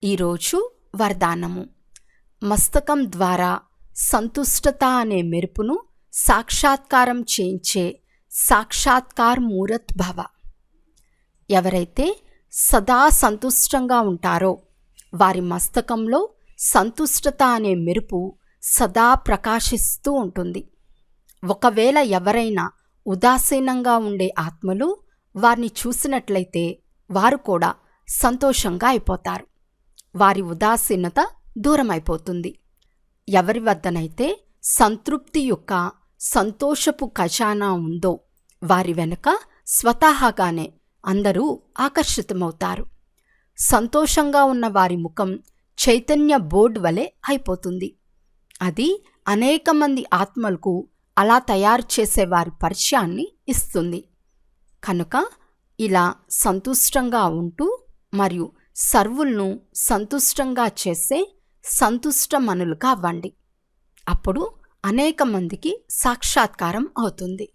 ఈరోజు వరదానము. మస్తకం ద్వారా సంతుష్టత అనే మెరుపును సాక్షాత్కారం చేయించే సాక్షాత్కార్ మూరత్ భవ. ఎవరైతే సదా సంతుష్టంగా ఉంటారో వారి మస్తకంలో సంతుష్టత అనే మెరుపు సదా ప్రకాశిస్తూ ఉంటుంది. ఒకవేళ ఎవరైనా ఉదాసీనంగా ఉండే ఆత్మలు వారిని చూసినట్లయితే వారు కూడా సంతోషంగా అయిపోతారు. వారి ఉదాసీనత దూరమైపోతుంది. ఎవరి వద్దనైతే సంతృప్తి యొక్క సంతోషపు ఖజానా ఉందో వారి వెనుక స్వతహాగానే అందరూ ఆకర్షితమవుతారు. సంతోషంగా ఉన్న వారి ముఖం చైతన్య బోర్డు వలె అయిపోతుంది. అది అనేక మంది ఆత్మలకు అలా తయారు చేసే వారి పరిచయాన్ని ఇస్తుంది. కనుక ఇలా సంతుష్టంగా ఉంటూ మరియు సర్వులను సంతుష్టంగా చేసే సంతుష్టమనులుగా అవ్వండి. అప్పుడు అనేక మందికి సాక్షాత్కారం అవుతుంది.